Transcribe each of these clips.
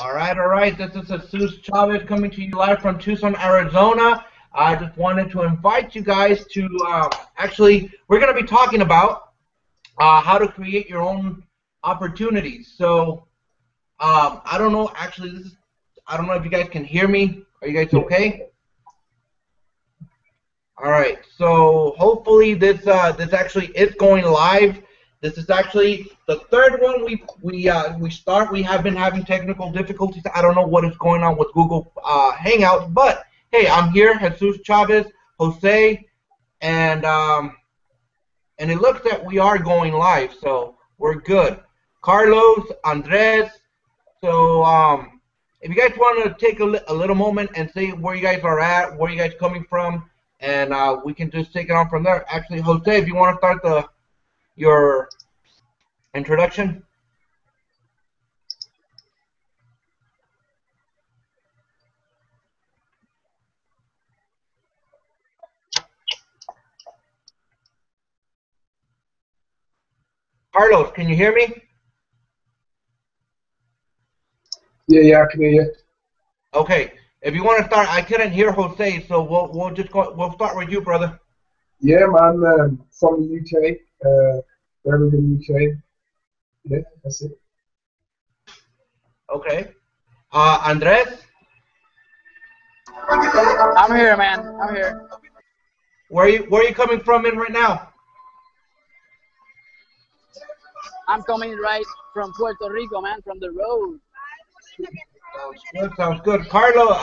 All right. This is Jesus Chavez coming to you live from Tucson, Arizona. I just wanted to invite you guys to actually, we're going to be talking about how to create your own opportunities. So, I don't know, actually, I don't know if you guys can hear me. Are you guys okay? All right. So hopefully this actually is going live. This is actually the third one we start. We have been having technical difficulties. I don't know what is going on with Google Hangouts, but hey, I'm here, Jesus Chavez, Jose, and it looks that we are going live, so we're good. Carlos, Andres. So if you guys want to take a little moment and say where you guys are at, where you guys coming from, and we can just take it on from there. Actually, Jose, if you want to start your introduction. Carlos, can you hear me? Yeah, I can hear you. Okay, if you want to start, I couldn't hear Jose, so we'll start with you, brother. Yeah, man, from the UK, Birmingham, UK. Yeah, that's it. Okay. Andres? I'm here, man. I'm here. Where are you coming from in right now? I'm coming right from Puerto Rico, man, from the road. Sounds good. Carlo,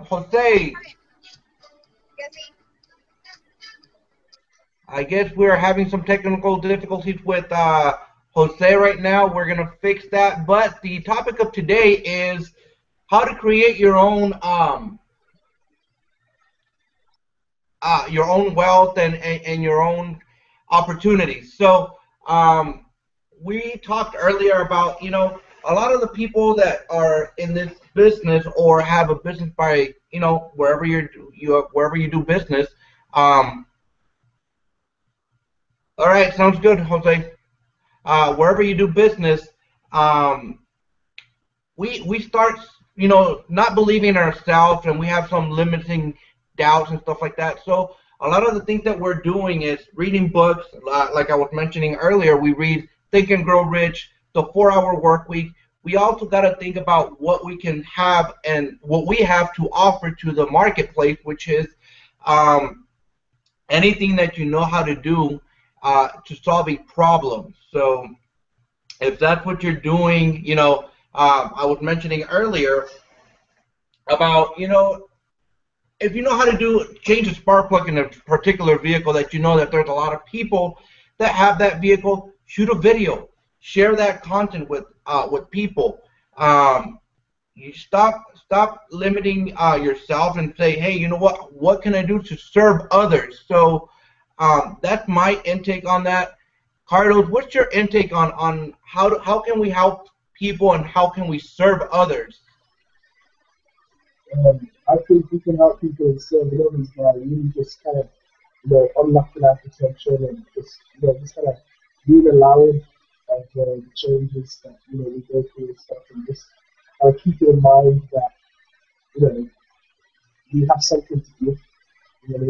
Jose. I guess we're having some technical difficulties with Jose right now. We're gonna fix that. But the topic of today is how to create your own wealth and your own opportunities. So we talked earlier about, you know, a lot of the people that are in this business or have a business by, you know, wherever you do business. All right, sounds good, Jose. Wherever you do business, we start, you know, not believing in ourselves, and we have some limiting doubts and stuff like that. So a lot of the things that we're doing is reading books, like I was mentioning earlier. We read Think and Grow Rich, The 4-Hour Work Week. We also got to think about what we can have and what we have to offer to the marketplace, which is anything that you know how to do to solve a problem. So if that's what you're doing, you know, I was mentioning earlier about, you know, if you know how to change a spark plug in a particular vehicle, that you know that there's a lot of people that have that vehicle, shoot a video, share that content with people. You stop limiting yourself and say, hey, you know what can I do to serve others? So that's my intake on that. Carlos, what's your intake on how can we help people and how can we serve others? I think we can help people and serve others by really just kind of, you know, unlocking our potential and just, you know, just kind of being allowing of the changes that, you know, we go through and stuff, and just keep in mind that, you know, we have something to give. You know what I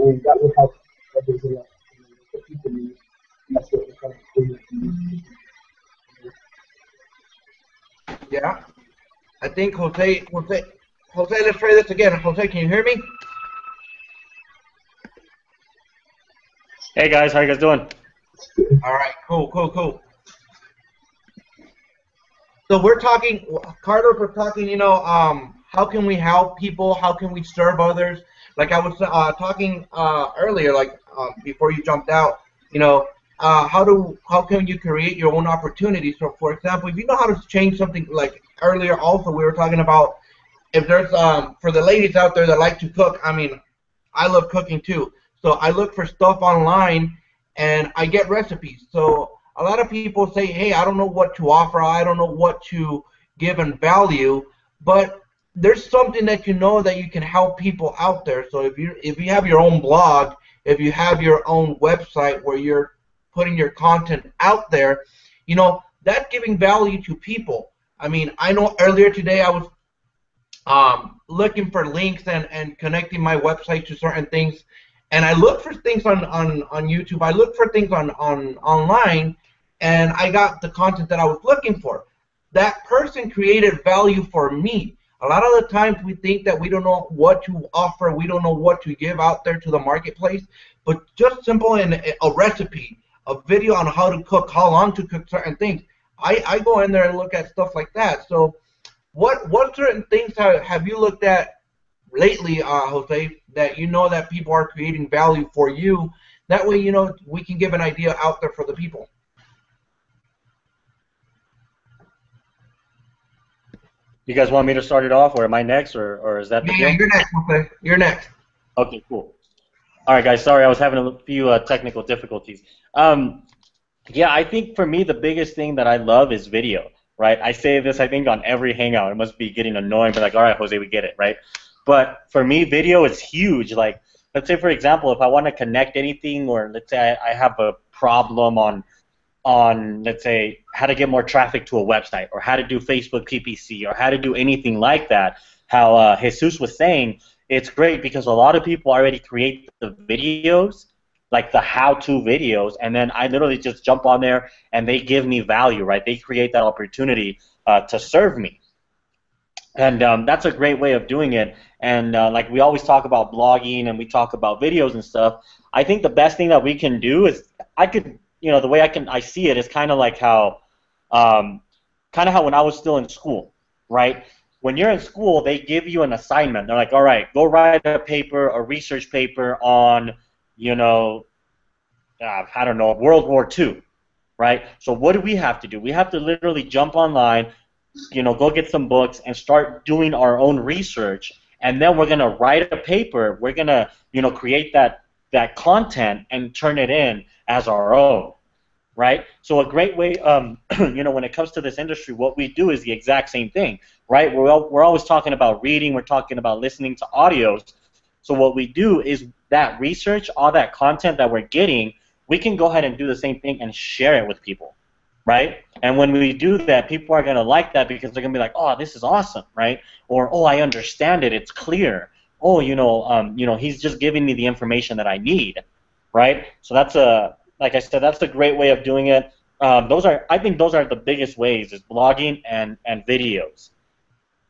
mean? That will help others a lot. You know, the people need, and that's what we're kind of doing. Yeah, I think Jose, let's try this again. Jose, can you hear me? Hey guys, how you guys doing? All right, cool. So we're talking, Carlos, we're talking, you know, how can we help people? How can we serve others? Like I was talking earlier, like before you jumped out, you know, how can you create your own opportunities? So, for example, if you know how to change something, like earlier also we were talking about, if there's for the ladies out there that like to cook, I mean, I love cooking too. So I look for stuff online and I get recipes. So a lot of people say, hey, I don't know what to offer, I don't know what to give and value, but there's something that you know that you can help people out there. So if you have your own blog, if you have your own website where you're putting your content out there, you know, that's giving value to people. I mean, I know earlier today I was looking for links and connecting my website to certain things, and I looked for things on YouTube. I looked for things on online, and I got the content that I was looking for. That person created value for me. A lot of the times we think that we don't know what to offer, we don't know what to give out there to the marketplace, but just simple in a recipe, a video on how to cook, how long to cook certain things. I go in there and look at stuff like that. So what certain things have you looked at lately, Jose, that you know that people are creating value for you? That way, you know, we can give an idea out there for the people. You guys want me to start it off, or am I next, or is that the deal? Yeah, you're next, Jose. You're next. Okay, cool. All right, guys. Sorry, I was having a few technical difficulties. Yeah, I think for me the biggest thing that I love is video. Right? I say this, I think, on every hangout. It must be getting annoying, but like, all right, Jose, we get it, right? But for me, video is huge. Like, let's say, for example, if I want to connect anything, or let's say I have a problem on, let's say, how to get more traffic to a website, or how to do Facebook PPC, or how to do anything like that, how Jesus was saying, it's great because a lot of people already create the videos, like the how-to videos, and then I literally just jump on there and they give me value, right? They create that opportunity to serve me. And that's a great way of doing it. And like we always talk about blogging and we talk about videos and stuff, I think the best thing that we can do is, the way I see it is kind of like how when I was still in school, right? When you're in school, they give you an assignment. They're like, all right, go write a paper, a research paper on, I don't know, World War II, right? So what do we have to do? We have to literally jump online, go get some books and start doing our own research, and then we're gonna write a paper. We're gonna, create that content and turn it in as our own, right? So a great way, when it comes to this industry, what we do is the exact same thing, right? We're always talking about reading, we're talking about listening to audios. So what we do is that research, all that content that we're getting, we can go ahead and do the same thing and share it with people, right? And when we do that, people are going to like that because they're going to be like, oh, this is awesome, right? Or, oh, I understand it, it's clear. Oh, he's just giving me the information that I need, right? So that's like I said, that's a great way of doing it. I think those are the biggest ways, is blogging and videos.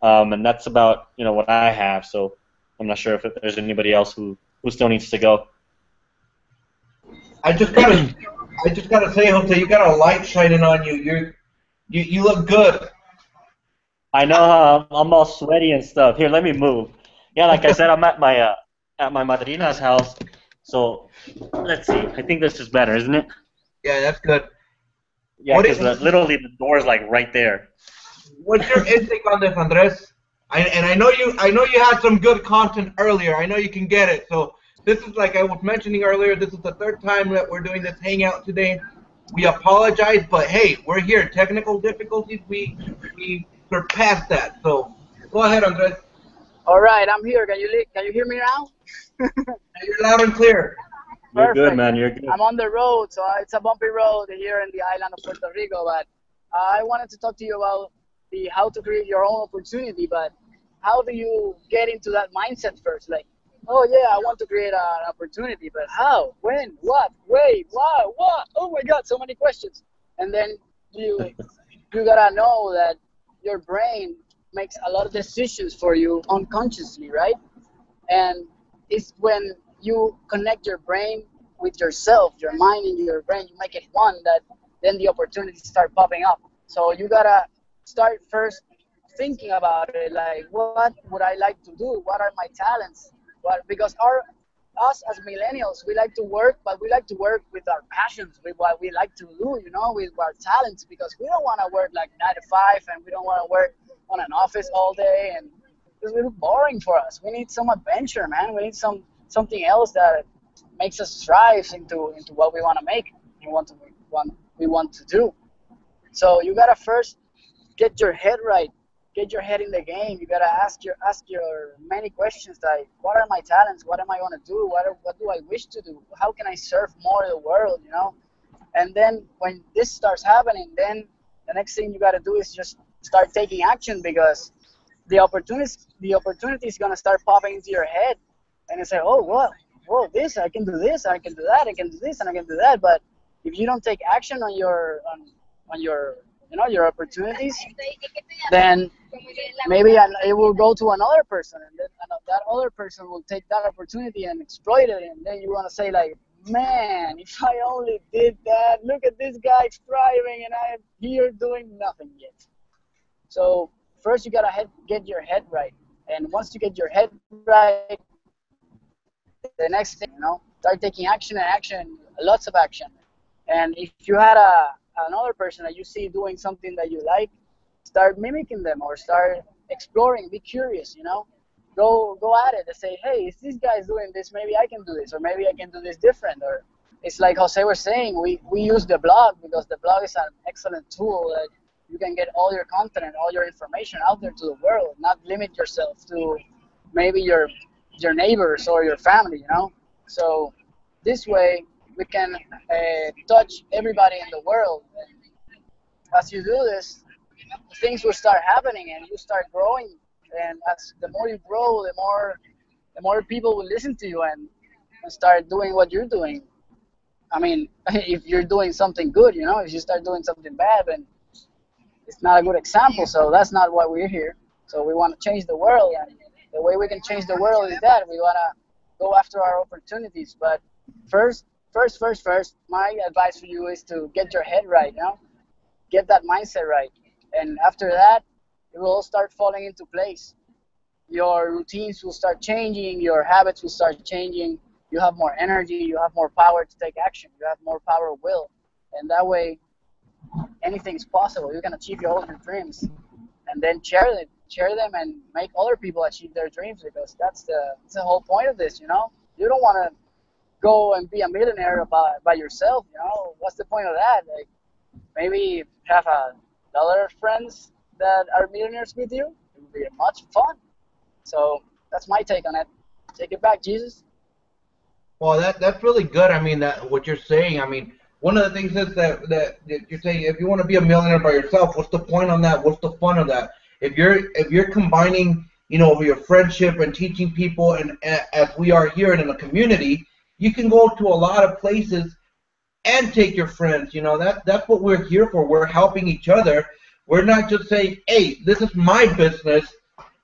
And that's about, what I have. So I'm not sure if there's anybody else who still needs to go. I just gotta say, Jose, you got a light shining on you. You look good. I know, I'm all sweaty and stuff. Here, let me move. Yeah, like I said, I'm at my madrina's house. So let's see. I think this is better, isn't it? Yeah, that's good. Yeah, because literally the door is like right there. What's your instinct on this, Andres? I know you had some good content earlier. I know you can get it. So this is, like I was mentioning earlier, this is the third time that we're doing this hangout today. We apologize, but hey, we're here. Technical difficulties, we surpassed that. So go ahead, Andres. All right, I'm here. Can you hear me now? You're loud and clear. You're Perfect. good, man. You're good. I'm on the road, so it's a bumpy road here in the island of Puerto Rico. But I wanted to talk to you about how to create your own opportunity. But how do you get into that mindset first? Like, oh yeah, I want to create an opportunity, but how? When? What? Wait? Why? What? Oh my God, so many questions. And then you gotta know that your brain makes a lot of decisions for you unconsciously, right? And it's when you connect your brain with yourself, your mind and your brain, you make it one, that then the opportunities start popping up. So you gotta start first thinking about it, like, what would I like to do? What are my talents? Because us as millennials, we like to work, but we like to work with our passions, with what we like to do, with our talents, because we don't want to work like 9 to 5, and we don't want to work on an office all day, and it's really boring for us. We need some adventure, man. We need something else that makes us strive into what we want to make and we want to do. So you gotta first get your head right. Get your head in the game. You gotta ask your many questions, like, what are my talents? What am I gonna do? What do I wish to do? How can I serve more of the world? And then when this starts happening, then the next thing you got to do is just start taking action, because the opportunity is gonna start popping into your head, and you say, oh, whoa, this I can do this, I can do that, I can do this, and I can do that. But if you don't take action on your your opportunities, then maybe it will go to another person, and then that other person will take that opportunity and exploit it, and then you want to say like, man, if I only did that, look at this guy thriving and I am here doing nothing yet. So first you gotta get your head right, and once you get your head right, the next thing, start taking action, lots of action. And if you had another person that you see doing something that you like, start mimicking them or start exploring. Be curious, go at it and say, hey, if this guy's doing this, maybe I can do this, or maybe I can do this different. Or it's like Jose was saying, we use the blog because the blog is an excellent tool that you can get all your content and all your information out there to the world, not limit yourself to maybe your neighbors or your family, So this way we can touch everybody in the world. And as you do this, things will start happening and you start growing. And as the more you grow, the more people will listen to you and start doing what you're doing. I mean, if you're doing something good, if you start doing something bad, then it's not a good example. So that's not why we're here. So we want to change the world, and the way we can change the world is that we want to go after our opportunities. But first, my advice for you is to get your head right, get that mindset right. And after that, it will all start falling into place. Your routines will start changing, your habits will start changing, you have more energy, you have more power to take action, you have more power of will. And that way, anything's possible. You can achieve all your dreams, and then share them and make other people achieve their dreams, because that's the whole point of this, You don't want to go and be a millionaire by yourself, What's the point of that? Like, maybe have other friends that are millionaires with you. It would be much fun. So that's my take on it. Take it back, Jesus. Well, that's really good. I mean, that what you're saying. I mean, one of the things is that you're saying, if you want to be a millionaire by yourself, what's the point on that? What's the fun of that? If you're combining, your friendship and teaching people, and as we are here in a community, you can go to a lot of places and take your friends. That's what we're here for. We're helping each other. We're not just saying, hey, this is my business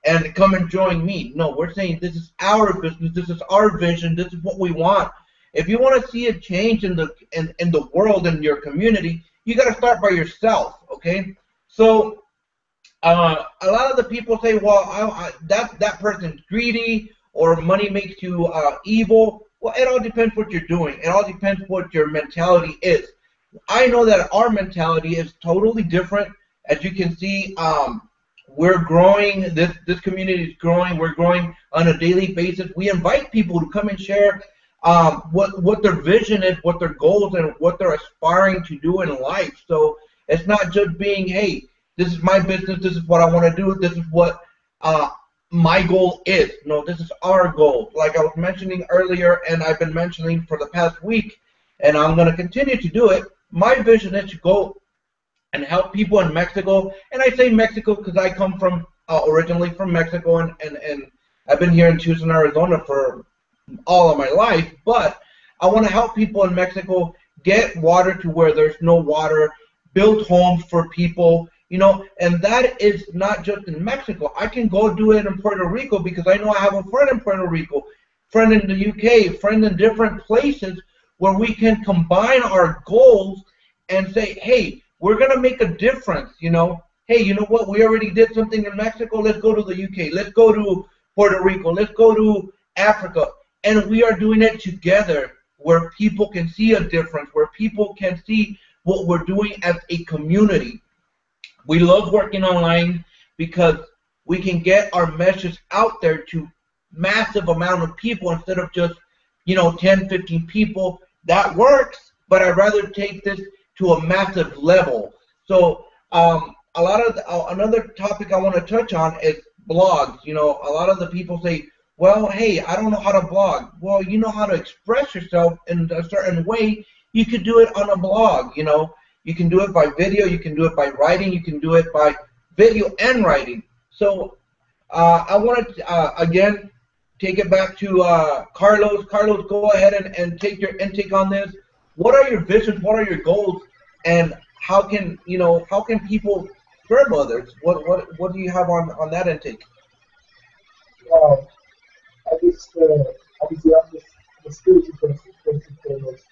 and come and join me. No, we're saying this is our business. This is our vision. This is what we want. If you want to see a change in the world and your community, you got to start by yourself, okay? So a lot of the people say, well, that person's greedy, or money makes you evil. Well, it all depends what you're doing. It all depends what your mentality is. I know that our mentality is totally different. As you can see, we're growing. This community is growing. We're growing on a daily basis. We invite people to come and share what their vision is, what their goals, and what they're aspiring to do in life. So it's not just being, hey, this is my business, this is what I want to do, this is what my goal is. No, this is our goal. Like I was mentioning earlier, and I've been mentioning for the past week, and I'm going to continue to do it, my vision is to go and help people in Mexico. And I say Mexico because I come from originally from Mexico, and I've been here in Tucson, Arizona for all of my life, but I want to help people in Mexico get water to where there's no water, build homes for people, and that is not just in Mexico. I can go do it in Puerto Rico because I know I have a friend in Puerto Rico, friend in the UK, friend in different places where we can combine our goals and say, hey, we're going to make a difference, Hey, you know what? We already did something in Mexico. Let's go to the UK. Let's go to Puerto Rico. Let's go to Africa. And we are doing it together where people can see a difference, where people can see what we're doing as a community. We love working online because we can get our message out there to massive amount of people instead of just, 10, 15 people. That works, but I'd rather take this to a massive level. So another topic I want to touch on is blogs. A lot of the people say, well, hey, I don't know how to blog. Well, you know how to express yourself in a certain way. You could do it on a blog, You can do it by video. You can do it by writing. You can do it by video and writing. So I want to, again, take it back to Carlos. Carlos, go ahead and take your intake on this. What are your visions? What are your goals? And how can people serve others? What do you have on that intake? I just obviously I'm just a spiritual person, first and foremost.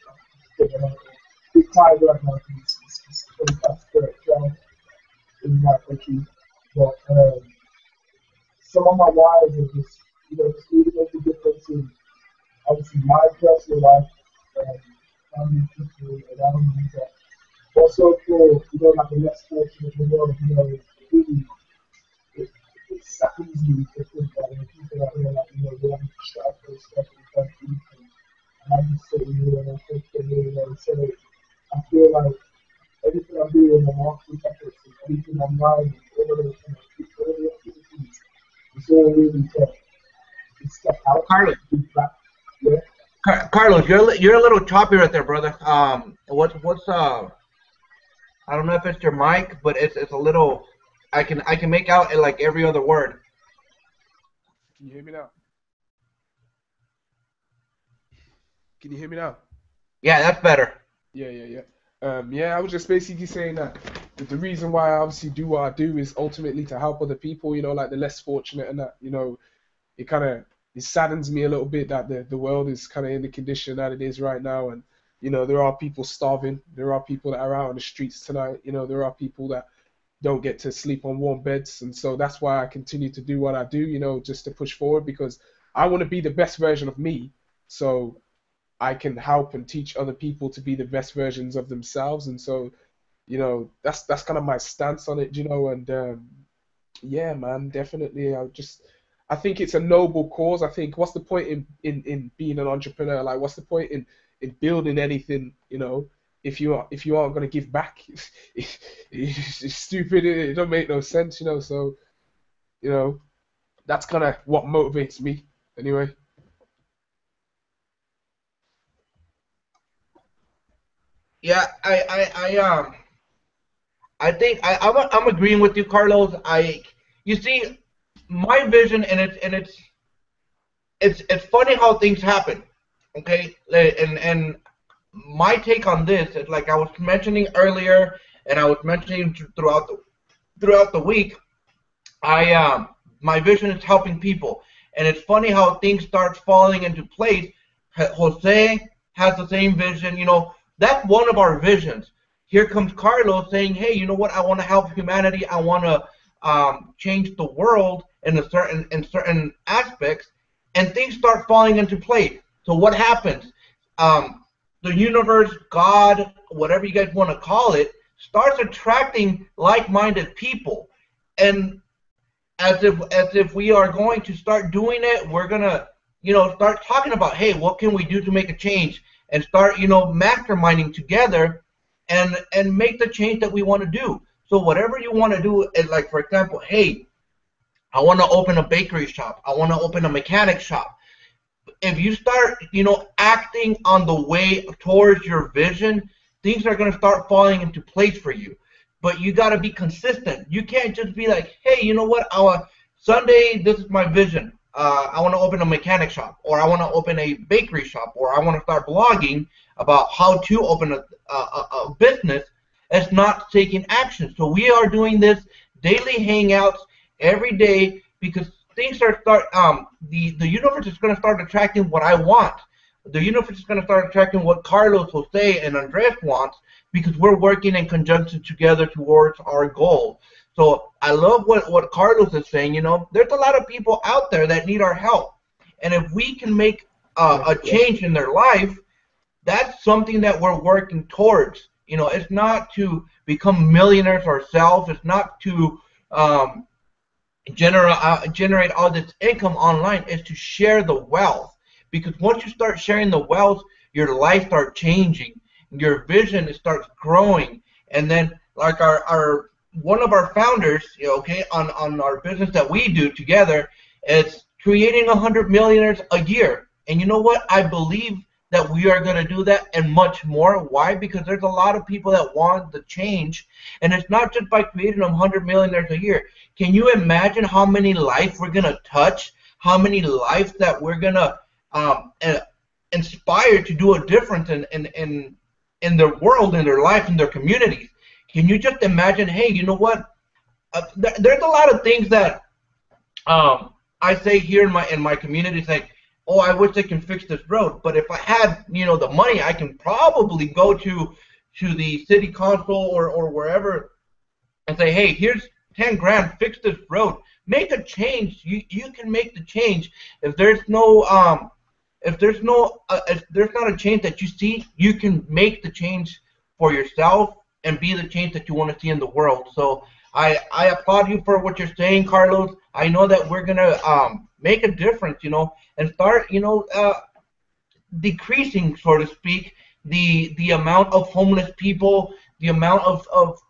Big time right now is spirit in my country. But some of my wives are just, just really make a difference in obviously my personal life and family people, and I don't need that. Also for, like the less fortunate in the world, it really, it saddens me to think that people out here, like, they have to strive for stuff in the country, and I just sit here and I think and so I feel like everything I'm doing, my marketing efforts, and everything I'm writing, all of those activities, it's all really to step out. Carlos. Yeah. Carlos, you're a little choppy right there, brother. What's I don't know if it's your mic, but it's a little. I can make out like every other word. Can you hear me now? Can you hear me now? Yeah, that's better. Yeah. I was just basically saying that the reason why I obviously do what I do is ultimately to help other people, like the less fortunate, and that, it saddens me a little bit that the world is kind of in the condition that it is right now, and there are people starving, there are people that are out on the streets tonight, there are people that don't get to sleep on warm beds, and so that's why I continue to do what I do, just to push forward, because I want to be the best version of me, so I can help and teach other people to be the best versions of themselves, and so, that's kind of my stance on it, and yeah, man, definitely, I think it's a noble cause. I think what's the point in being an entrepreneur? Like, what's the point in building anything, if you aren't going to give back? It's stupid. It don't make no sense, so, that's kind of what motivates me anyway. Yeah, I think I'm agreeing with you, Carlos. You see, my vision, and it's funny how things happen. Okay, and my take on this is, like I was mentioning earlier, and I was mentioning throughout the week. My vision is helping people, and it's funny how things start falling into place. Jose has the same vision. That's one of our visions. Here comes Carlos saying, hey, you know what? I want to help humanity. I want to change the world in certain aspects, and things start falling into place. So what happens? The universe, God, whatever you guys want to call it, starts attracting like-minded people, and as if we are going to start doing it, we're gonna start talking about, hey, what can we do to make a change, and start masterminding together, and make the change that we want to do. So whatever you want to do is, like, for example, hey, I want to open a bakery shop. I want to open a mechanic shop. If you start, acting on the way towards your vision, things are going to start falling into place for you. But you got to be consistent. You can't just be like, hey, you know what? Sunday, this is my vision. I want to open a mechanic shop, or I want to open a bakery shop, or I want to start blogging about how to open a business. It's not taking action. So we are doing this daily hangouts every day, because things start the universe is going to start attracting what I want. The universe is going to start attracting what Carlos, Jose, and Andres wants, because we're working in conjunction together towards our goal. So I love what Carlos is saying. There's a lot of people out there that need our help, and if we can make a change in their life, that's something that we're working towards. It's not to become millionaires ourselves. It's not to generate all this income online. It's to share the wealth, because once you start sharing the wealth, your life starts changing, your vision starts growing, and then, like our one of our founders, on our business that we do together, it's creating 100 millionaires a year. And you know what? I believe that we are going to do that and much more. Why? Because there's a lot of people that want the change, and it's not just by creating 100 millionaires a year. Can you imagine how many lives we're going to touch, how many lives that we're going to inspire to do a difference in their world, in their life, in their communities? Can you just imagine, hey, you know what? There's a lot of things that I say here in my community, like, oh, I wish they can fix this road. But if I had, the money, I can probably go to the city council or wherever and say, hey, here's 10 grand, fix this road, make a change. You can make the change. If there's no if there's not a change that you see, you can make the change for yourself and be the change that you want to see in the world. So I applaud you for what you're saying, Carlos. I know that we're gonna make a difference, and start, decreasing, so to speak, the amount of homeless people, the amount of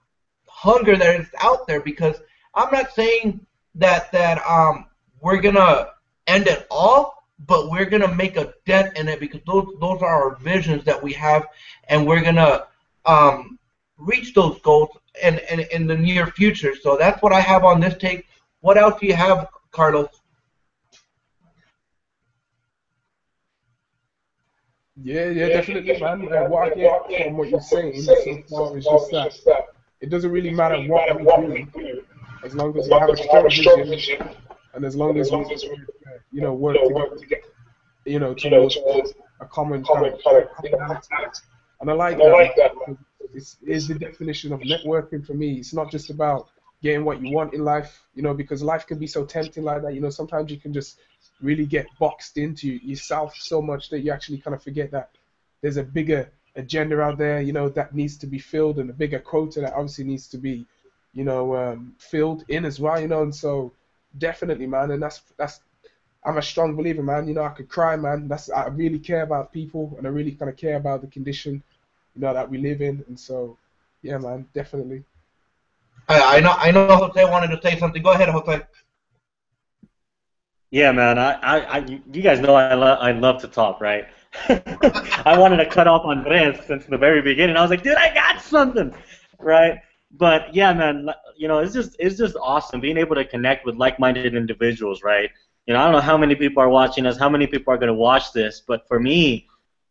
hunger that is out there. Because I'm not saying that we're gonna end it all, but we're gonna make a dent in it, because those are our visions that we have, and we're gonna reach those goals in the near future. So that's what I have on this take. What else do you have, Carlos? Yeah, definitely, man. What I get from what you're saying so far is just that it doesn't really matter what we do, as long as we have a strong vision, and as long as we, work together, towards a common commonality. And I like that, because it's the definition of networking for me. It's not just about getting what you want in life, because life can be so tempting like that. Sometimes you can just really get boxed into yourself so much that you actually kind of forget that there's a bigger agenda out there, that needs to be filled, and a bigger quota that obviously needs to be, filled in as well, and so definitely, man, and that's I'm a strong believer, man. I could cry, man. I really care about people, and I really kind of care about the condition, that we live in, and so, yeah, man, definitely. I know Jose wanted to say something. Go ahead, Jose. Yeah, man. You guys know I love to talk, right? I wanted to cut off Andres since the very beginning. I was like, dude, I got something, right? But yeah, man, it's just awesome being able to connect with like-minded individuals, right? I don't know how many people are watching us, how many people are going to watch this, but for me,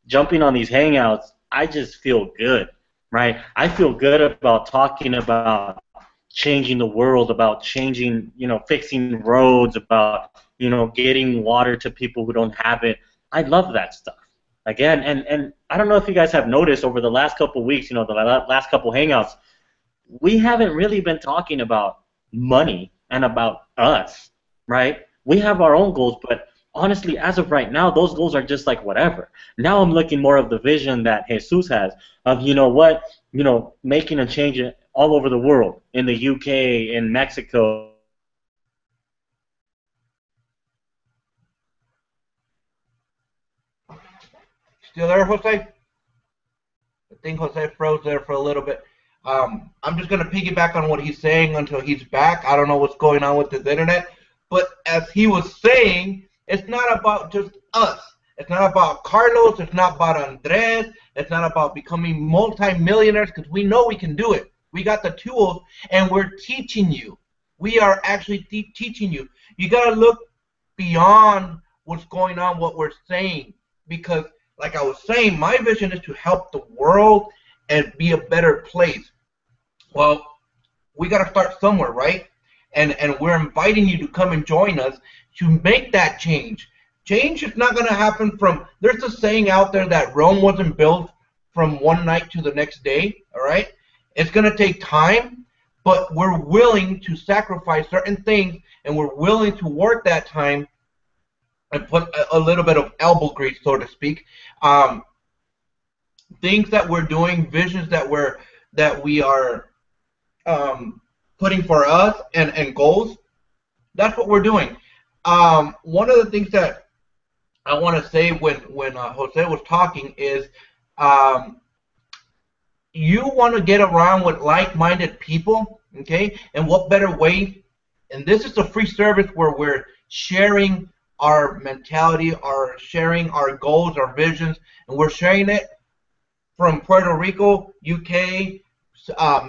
jumping on these hangouts, I just feel good, right? I feel good about talking about changing the world, about changing, fixing roads, about, getting water to people who don't have it. I love that stuff. Again, and I don't know if you guys have noticed over the last couple of weeks, the last couple hangouts, we haven't really been talking about money and about us, right? We have our own goals, but honestly, as of right now, those goals are just like whatever. Now I'm looking more of the vision that Jesus has of, making a change all over the world, in the UK, in Mexico. Still there, Jose? I think Jose froze there for a little bit. I'm just going to piggyback on what he's saying until he's back. I don't know what's going on with his internet. But as he was saying, it's not about just us. It's not about Carlos. It's not about Andres. It's not about becoming multi-millionaires, because we know we can do it. We got the tools, and we're teaching you. We are actually teaching you. You got to look beyond what's going on, what we're saying, because like I was saying, my vision is to help the world and be a better place. Well, we got to start somewhere, right? And we're inviting you to come and join us to make that change. Change is not going to happen from, there's a saying out there that Rome wasn't built from one night to the next day, all right? It's going to take time, but we're willing to sacrifice certain things, and we're willing to work that time and put a little bit of elbow grease, so to speak. Things that we're doing, visions that we are putting for us, and goals. That's what we're doing. One of the things that I want to say when Jose was talking is, you want to get around with like-minded people, okay? And what better way? And this is a free service where we're sharing our mentality, our sharing our goals, our visions, and we're sharing it from Puerto Rico, UK,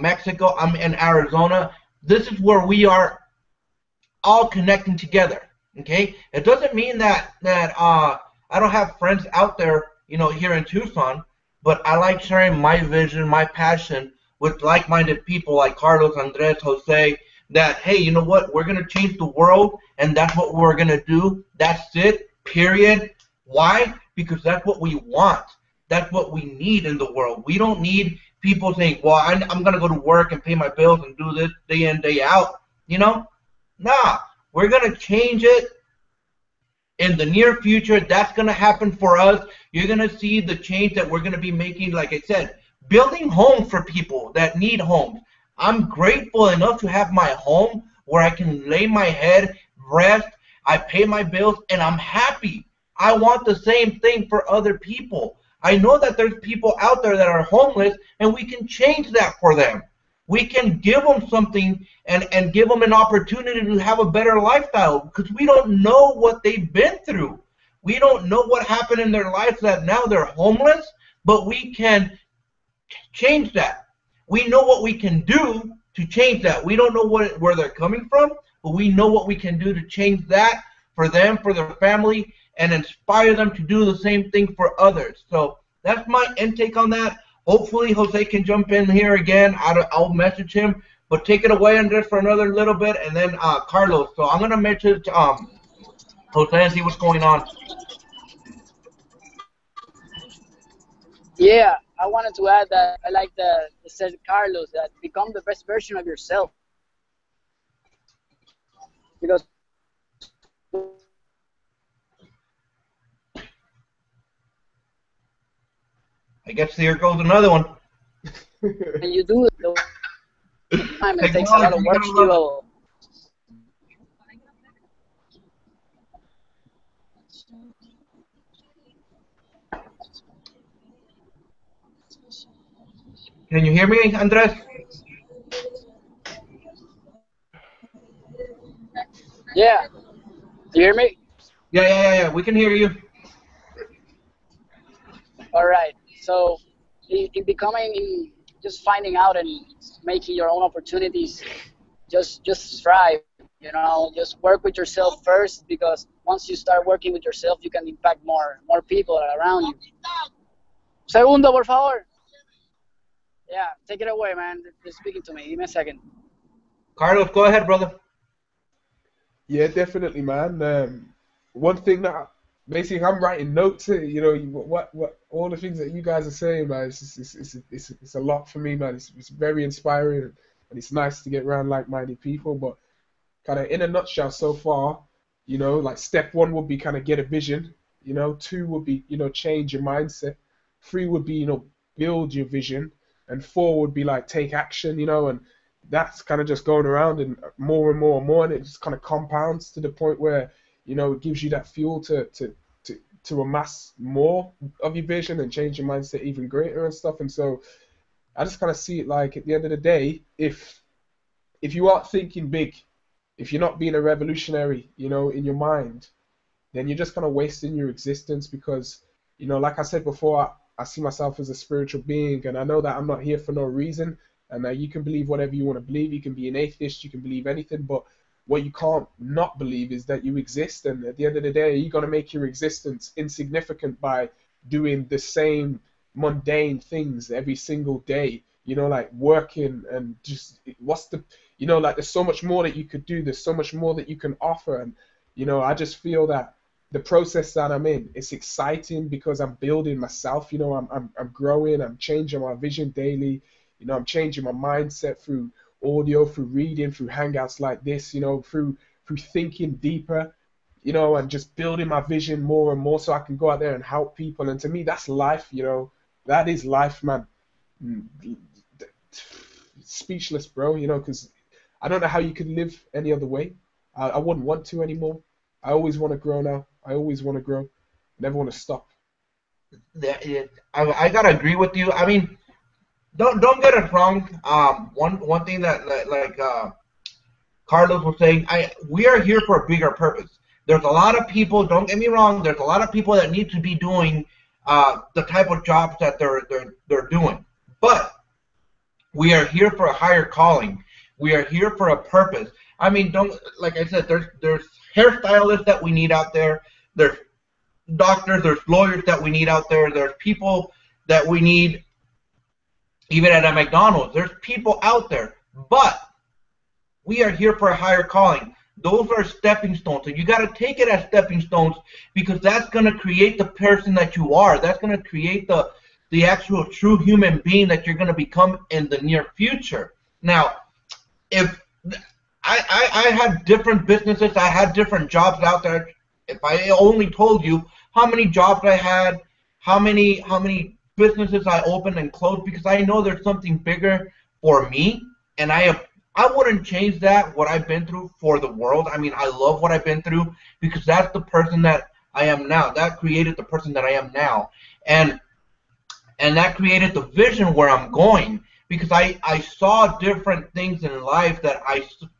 Mexico, and Arizona. This is where we are all connecting together. Okay, it doesn't mean that I don't have friends out there, here in Tucson, but I like sharing my vision, my passion with like-minded people like Carlos, Andres, Jose. That hey, you know what? We're gonna change the world, and that's what we're gonna do. That's it. Period. Why? Because that's what we want. That's what we need in the world. We don't need people saying, "Well, I'm gonna go to work and pay my bills and do this day in day out." Nah. We're gonna change it in the near future. That's going to happen for us. You're going to see the change that we're going to be making, like I said, building homes for people that need homes. I'm grateful enough to have my home where I can lay my head, rest, I pay my bills, and I'm happy. I want the same thing for other people. I know that there's people out there that are homeless, and we can change that for them. We can give them something and give them an opportunity to have a better lifestyle, because we don't know what they've been through. We don't know what happened in their lives that now they're homeless, but we can change that. We know what we can do to change that. We don't know where they're coming from, but we know what we can do to change that for them, for their family, and inspire them to do the same thing for others. So that's my intake on that. Hopefully Jose can jump in here again. I'll message him, but take it away, Andres, for another little bit, and then Carlos. So I'm gonna message Jose and see what's going on. Yeah, I wanted to add that I like that it said Carlos, that become the best version of yourself, because I guess here goes another one. when you do it, the time it takes a lot of work to do. Can you hear me, Andres? Yeah, you hear me? Yeah. We can hear you. All right. So, in becoming, just finding out and making your own opportunities, just strive. Just work with yourself first, because once you start working with yourself, you can impact more people around you. Segundo, por favor. Yeah, take it away, man. They're speaking to me. Give me a second. Carlos, go ahead, brother. Yeah, definitely, man. One thing that basically I'm writing notes here, what all the things that you guys are saying, man. It's a lot for me, man. It's very inspiring, and it's nice to get around like-minded people. But kind of in a nutshell, so far, like step one would be kind of get a vision. Two would be change your mindset. Three would be build your vision, and four would be like take action. And that's kind of just going around and more and more and more, and it just kind of compounds to the point where it gives you that fuel to amass more of your vision and change your mindset even greater and stuff. And so I just kind of see it like, at the end of the day, if you aren't thinking big, if you're not being a revolutionary, in your mind, then you're just kind of wasting your existence, because like I said before, I see myself as a spiritual being, and I know that I'm not here for no reason. And you can believe whatever you want to believe. You can be an atheist, you can believe anything, but what you can't not believe is that you exist. And at the end of the day, you're going to make your existence insignificant by doing the same mundane things every single day, like working, and just what's the, like there's so much more that you could do. There's so much more that you can offer. And, I just feel that the process that I'm in, it's exciting because I'm building myself. I'm growing, I'm changing my vision daily. I'm changing my mindset through audio, through reading, through hangouts like this, through thinking deeper, and just building my vision more and more so I can go out there and help people. And to me, that's life, that is life, man. Speechless, bro, because I don't know how you could live any other way. I wouldn't want to anymore. I always want to grow now. I always want to grow. Never want to stop. I gotta agree with you. I mean, don't get us wrong. One thing that like Carlos was saying, we are here for a bigger purpose. There's a lot of people, don't get me wrong, there's a lot of people that need to be doing the type of jobs that they're doing. But we are here for a higher calling. We are here for a purpose. I mean, like I said, there's hairstylists that we need out there. There's doctors, there's lawyers that we need out there. There's people that we need even at a McDonald's. There's people out there. But we are here for a higher calling. Those are stepping stones. So you got to take it as stepping stones, because that's going to create the person that you are. That's going to create the actual true human being that you're going to become in the near future. Now, if I had different businesses, I had different jobs out there. If I only told you how many jobs I had, how many businesses I opened and closed, because I know there's something bigger for me, and I wouldn't change that, what I've been through, for the world. I mean, I love what I've been through, because that's the person that I am now. That created the person that I am now. And that created the vision where I'm going, because I saw different things in life that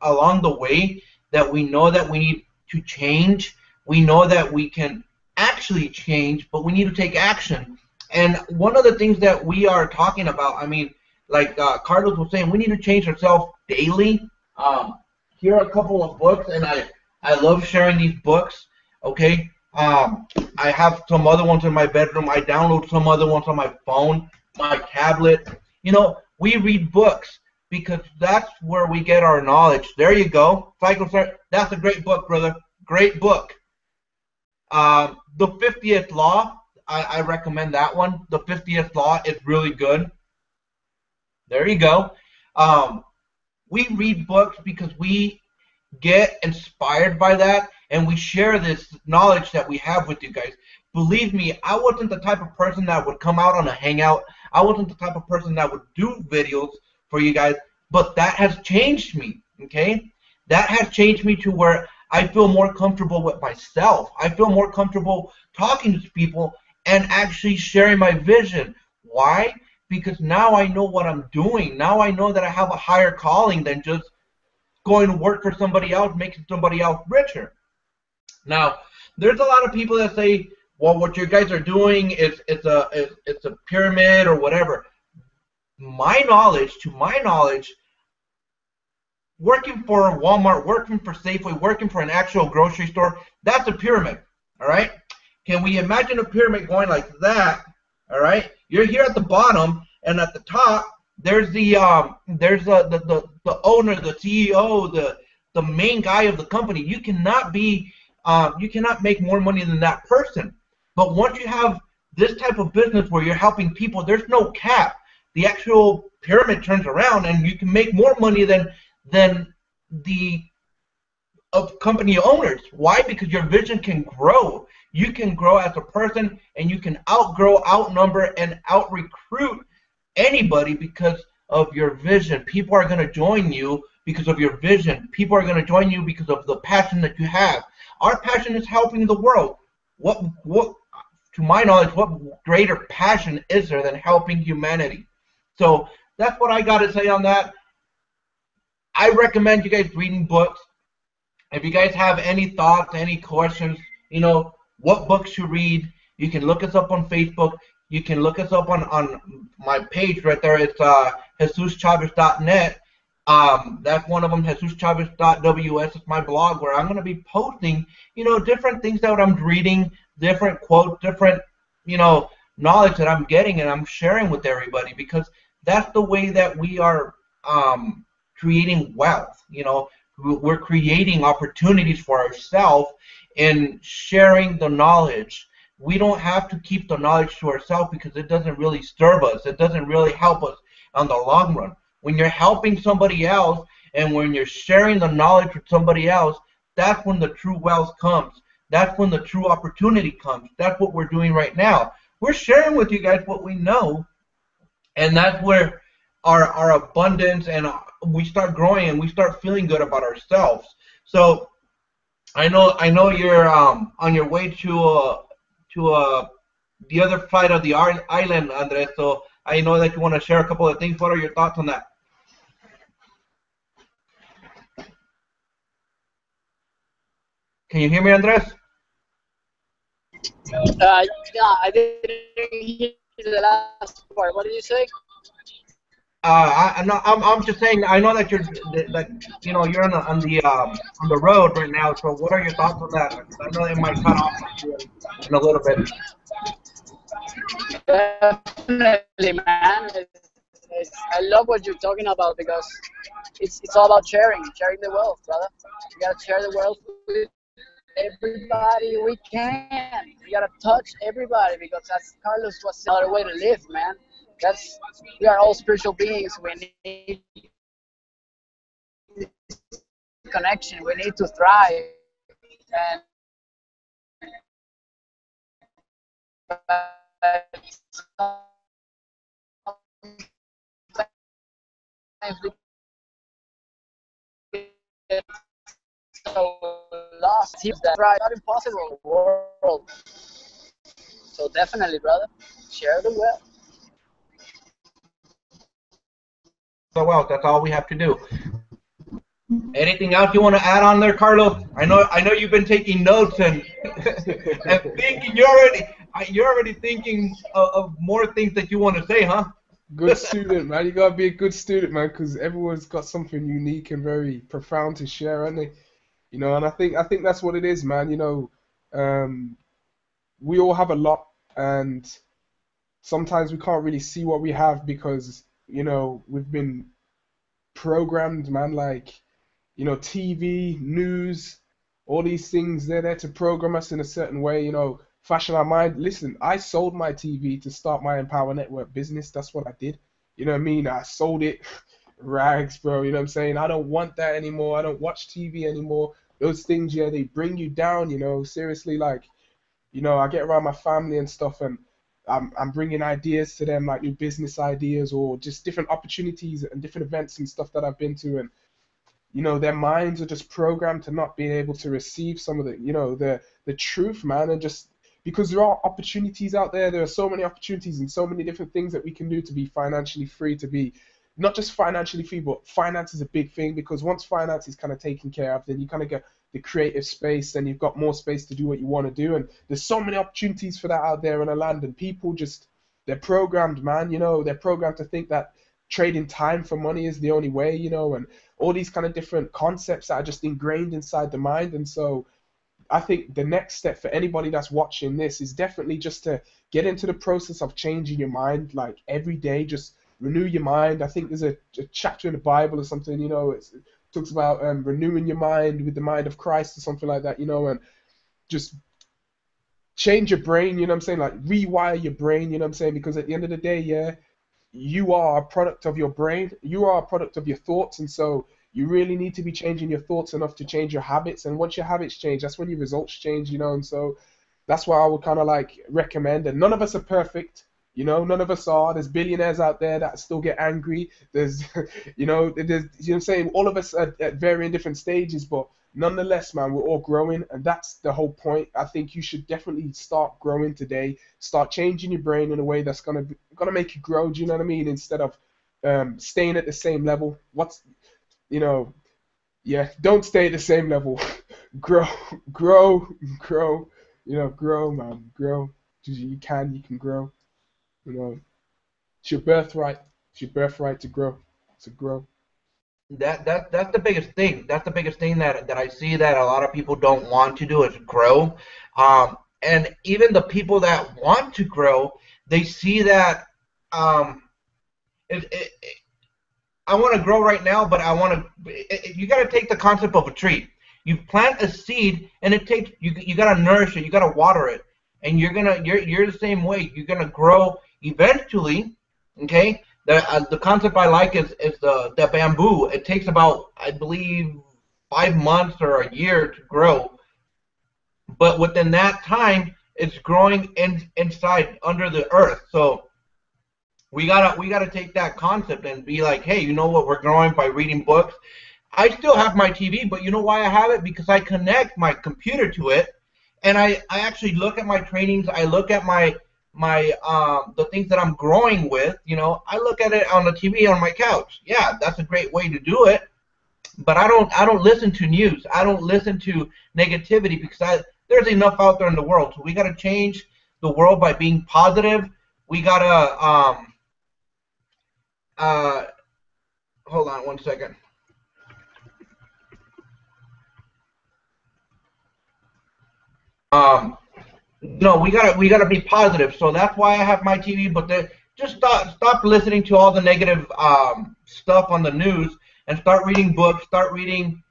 along the way, that we know that we need to change. We know that we can actually change, but we need to take action. And one of the things that we are talking about, I mean, like Carlos was saying, we need to change ourselves daily. Here are a couple of books, and I love sharing these books, okay? I have some other ones in my bedroom. I download some other ones on my phone, my tablet. You know, we read books because that's where we get our knowledge. There you go. That's a great book, brother. Great book. The 50th Law, I recommend that one. The 50th Law is really good. There you go. We read books because we get inspired by that, and we share this knowledge that we have with you guys. Believe me, I wasn't the type of person that would come out on a hangout. I wasn't the type of person that would do videos for you guys, but that has changed me, okay? That has changed me to where I feel more comfortable with myself. I feel more comfortable talking to people and actually sharing my vision. Why? Because now I know what I'm doing. Now I know that I have a higher calling than just going to work for somebody else, making somebody else richer. Now, there's a lot of people that say, well, what you guys are doing is it's a pyramid or whatever. To my knowledge, working for Walmart, working for Safeway, working for an actual grocery store, that's a pyramid, all right? Can we imagine a pyramid going like that, all right? You're here at the bottom, and at the top, there's the owner, the CEO, the main guy of the company. You cannot make more money than that person. But once you have this type of business where you're helping people, there's no cap. The actual pyramid turns around, and you can make more money than the company owners. Why? Because your vision can grow. You can grow as a person, and you can outnumber, and out-recruit anybody because of your vision. People are going to join you because of your vision. People are going to join you because of the passion that you have. Our passion is helping the world. What, to my knowledge, what greater passion is there than helping humanity? So that's what I got to say on that. I recommend you guys reading books. If you guys have any thoughts, any questions, you know, what books to read, you can look us up on Facebook. You can look us up on my page right there. It's JesusChavez.net. That's one of them, JesusChavez.ws is my blog, where I'm going to be posting, you know, different things that I'm reading, different quotes, different, you know, knowledge that I'm getting and I'm sharing with everybody, because that's the way that we are creating wealth. You know, we're creating opportunities for ourselves in sharing the knowledge. We don't have to keep the knowledge to ourselves because it doesn't really serve us. It doesn't really help us on the long run. When you're helping somebody else and when you're sharing the knowledge with somebody else, that's when the true wealth comes. That's when the true opportunity comes. That's what we're doing right now. We're sharing with you guys what we know, and that's where our abundance and we start growing and we start feeling good about ourselves. So I know you're on your way to the other side of the island, Andres. So I know that you want to share a couple of things. What are your thoughts on that? Can you hear me, Andres? Yeah, I didn't hear the last part. What did you say? I'm just saying. I know that you're on the road right now. So what are your thoughts on that? I know it might cut off in a little bit. Definitely, man. I love what you're talking about because it's all about sharing the wealth, brother. We gotta share the wealth with everybody we can. We gotta touch everybody because as Carlos was another way to live, man. That's we are all spiritual beings. We need connection. We need to thrive. And sometimes we get so lost here that it's not impossible in the world. So definitely, brother, share the wealth. So well, that's all we have to do. Anything else you want to add on there, Carlos? I know you've been taking notes and and thinking. You're already thinking of more things that you want to say, huh? Good student, man. You gotta be a good student, man, because everyone's got something unique and very profound to share, aren't they? You know, and I think that's what it is, man. You know, we all have a lot, and sometimes we can't really see what we have because we've been programmed, man. Like TV, news, all these things, they're there to program us in a certain way, fashion our mind. Listen, I sold my TV to start my Empower Network business. That's what I did. You know what I mean? I sold it, rags, bro. You know what I'm saying? I don't want that anymore. I don't watch TV anymore. Those things, yeah, they bring you down, seriously. Like, I get around my family and stuff, and I'm bringing ideas to them, like new business ideas or just different opportunities and different events and stuff that I've been to. And their minds are just programmed to not being able to receive some of the truth, man. And just because there are opportunities out there are so many opportunities and so many different things that we can do to be financially free, to be not just financially free, but finance is a big thing, because once finance is kind of taken care of, then you kind of get the creative space, then you've got more space to do what you want to do. And there's so many opportunities for that out there in the land, and people just, they're programmed, man. They're programmed to think that trading time for money is the only way, and all these kind of different concepts that are just ingrained inside the mind. And so I think the next step for anybody that's watching this is definitely just to get into the process of changing your mind, like every day, just renew your mind. I think there's a chapter in the Bible or something, it talks about renewing your mind with the mind of Christ or something like that, and just change your brain, what I'm saying, like rewire your brain, what I'm saying, because at the end of the day, yeah, you are a product of your brain, you are a product of your thoughts, and so you really need to be changing your thoughts enough to change your habits. And once your habits change, that's when your results change, and so that's why I would kind of like recommend. And none of us are perfect, none of us are. There's billionaires out there that still get angry. There's, there's, I'm saying, all of us are at varying different stages, but nonetheless, man, we're all growing, and that's the whole point. I think you should definitely start growing today. Start changing your brain in a way that's gonna make you grow. Do you know what I mean? Instead of staying at the same level. Yeah, don't stay at the same level. grow, grow, grow. Grow, man, grow. You can grow. It's your birthright. It's your birthright to grow. To grow. That's the biggest thing. That's the biggest thing that I see that a lot of people don't want to do is grow. And even the people that want to grow, they see that it, it, I want to grow right now, but I want to. You got to take the concept of a tree. You plant a seed, and it takes you got to nourish it. You got to water it, and you're the same way. You're gonna grow eventually. Okay. The concept I like is the bamboo. It takes about, I believe, 5 months or a year to grow, but within that time, it's growing inside under the earth. So we gotta take that concept and be like, hey, you know what? We're growing by reading books. I still have my TV, but you know why I have it? Because I connect my computer to it, and I actually look at my trainings. I look at my the things that I'm growing with. I look at it on the TV on my couch. Yeah, that's a great way to do it. But I don't listen to news. I don't listen to negativity because there's enough out there in the world. So we got to change the world by being positive. We got to hold on one second. No, we gotta be positive. So that's why I have my TV. But just stop listening to all the negative stuff on the news and start reading books. Start reading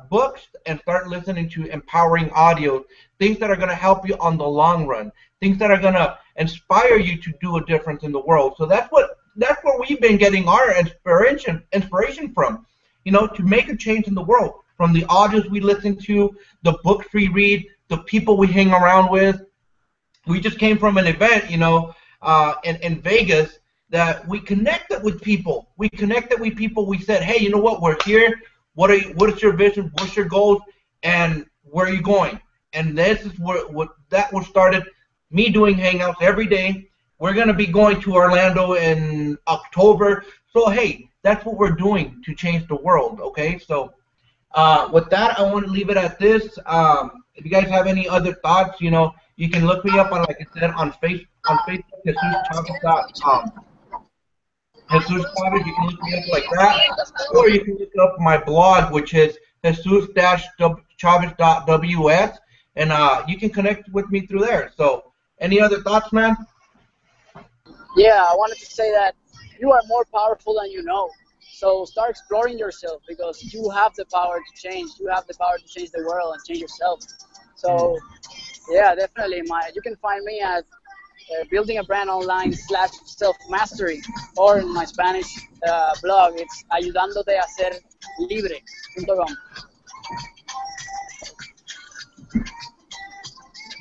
books and start listening to empowering audio. Things that are gonna help you on the long run. Things that are gonna inspire you to do a difference in the world. So that's where we've been getting our inspiration from. You know, to make a change in the world. From the audios we listen to, the books we read, the people we hang around with. We just came from an event, you know, in Vegas that we connected with people. We connected with people. We said, hey, you know what? We're here. What is your vision? What's your goals? And where are you going? And this is what started me doing hangouts every day. We're going to be going to Orlando in October. So, hey, that's what we're doing to change the world, okay? So, with that, I want to leave it at this. If you guys have any other thoughts, you know, you can look me up on, like I said, on Facebook, JesusChavez.com. Jesus Chavez, you can look me up like that, or you can look up my blog, which is Jesus-Chavez.ws, and you can connect with me through there. So, any other thoughts, man? Yeah, I wanted to say that you are more powerful than you know. So start exploring yourself because you have the power to change. You have the power to change the world and change yourself. So, yeah, definitely. You can find me at Building a Brand Online /self-mastery, or in my Spanish blog, it's ayudándote a ser libre.com.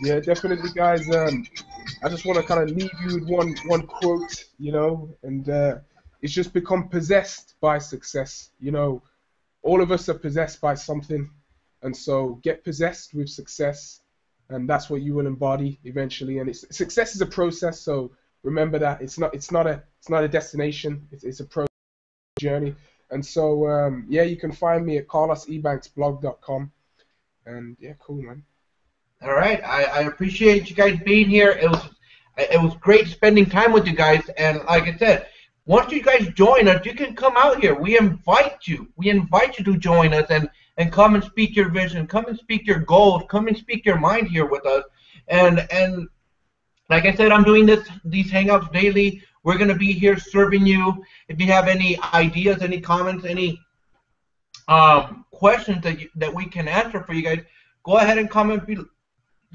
Yeah, definitely, guys. I just want to kind of leave you with one quote, you know, and it's just become possessed by success. You know, all of us are possessed by something, and so get possessed with success, and that's what you will embody eventually. And success is a process, so remember that it's not a destination. It's a process journey. And so yeah, you can find me at carlosebanksblog.com. And yeah, cool, man. All right, I appreciate you guys being here. It was great spending time with you guys, and like I said, once you guys join us, you can come out here. We invite you. We invite you to join us and come and speak your vision, come and speak your goals, come and speak your mind here with us. And like I said, I'm doing these hangouts daily. We're gonna be here serving you. If you have any ideas, any comments, any questions that we can answer for you guys, go ahead and comment below.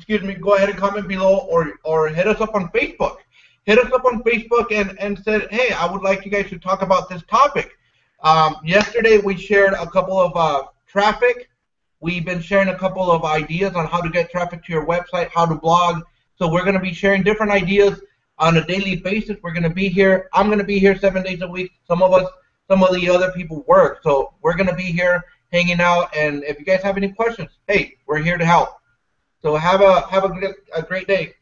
Go ahead and comment below, or hit us up on Facebook. Hit us up on Facebook and said, hey, I would like you guys to talk about this topic. Yesterday we shared a couple of traffic. We've been sharing a couple of ideas on how to get traffic to your website, how to blog. So we're going to be sharing different ideas on a daily basis. We're going to be here. I'm going to be here 7 days a week. Some of the other people work. So we're going to be here hanging out. And if you guys have any questions, hey, we're here to help. So have a great day.